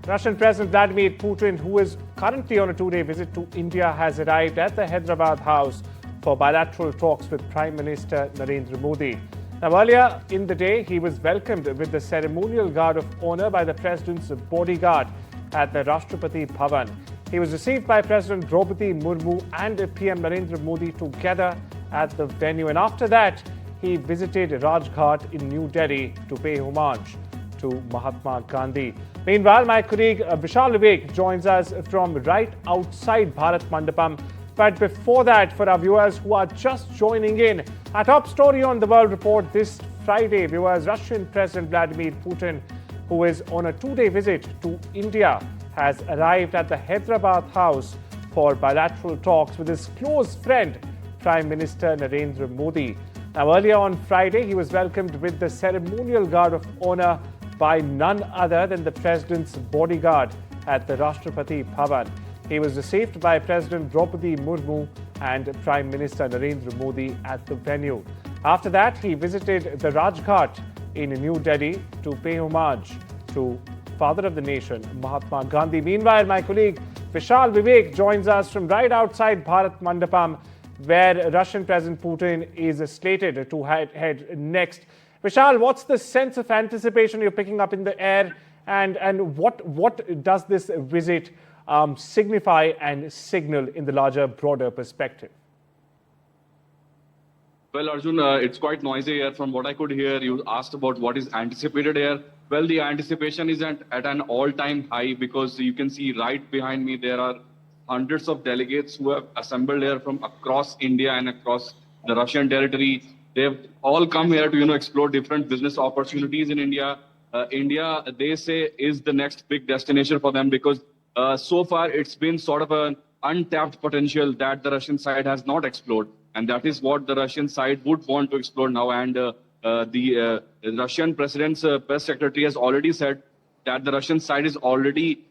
Russian President Vladimir Putin, who is currently on a two-day visit to India, has arrived at the Hyderabad House for bilateral talks with Prime Minister Narendra Modi. Now, earlier in the day, he was welcomed with the ceremonial guard of honor by the President's bodyguard at the Rashtrapati Bhavan. He was received by President Draupadi Murmu and PM Narendra Modi together at the venue. And after that, he visited Rajghat in New Delhi to pay homage to Mahatma Gandhi. Meanwhile, my colleague Vishal Vivek joins us from right outside Bharat Mandapam. But before that, for our viewers who are just joining in, our top story on the World Report this Friday, viewers, Russian President Vladimir Putin, who is on a two-day visit to India, has arrived at the Hyderabad House for bilateral talks with his close friend, Prime Minister Narendra Modi. Now, earlier on Friday, he was welcomed with the ceremonial guard of honor by none other than the President's bodyguard at the Rashtrapati Bhavan. He was received by President Draupadi Murmu and Prime Minister Narendra Modi at the venue. After that, he visited the Rajghat in New Delhi to pay homage to Father of the Nation, Mahatma Gandhi. Meanwhile, my colleague Vishal Vivek joins us from right outside Bharat Mandapam, where Russian President Putin is slated to head next. Vishal, what's the sense of anticipation you're picking up in the air, and what does this visit signify and signal in the larger, broader perspective? Well, Arjun, it's quite noisy here. From what I could hear, you asked about what is anticipated here. Well, the anticipation is at an all-time high, because you can see right behind me there are hundreds of delegates who have assembled here from across India and across the Russian territory. They've all come here to, explore different business opportunities in India. India, they say, is the next big destination for them, because so far it's been sort of an untapped potential that the Russian side has not explored. And that is what the Russian side would want to explore now. And the Russian president's press secretary has already said that the Russian side is already,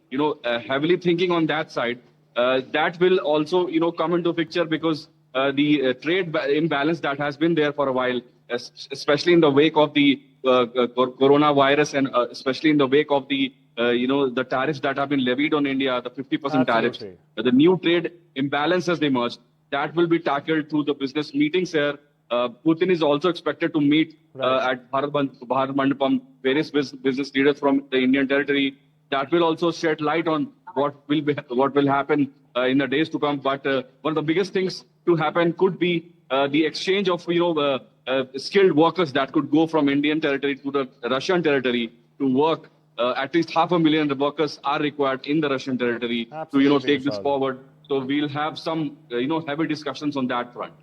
heavily thinking on that side. That will also, come into picture, because the trade imbalance that has been there for a while, especially in the wake of the coronavirus, and especially in the wake of the the tariffs that have been levied on India, the 50% tariffs, the new trade imbalance has emerged. That will be tackled through the business meetings here. Putin is also expected to meet at Bharat Mandapam various business leaders from the Indian territory. That will also shed light on what will happen in the days to come. But one of the biggest things to happen could be the exchange of skilled workers that could go from Indian territory to the Russian territory to work. At least 500,000 workers are required in the Russian territory to take this forward. So we'll have some heavy discussions on that front.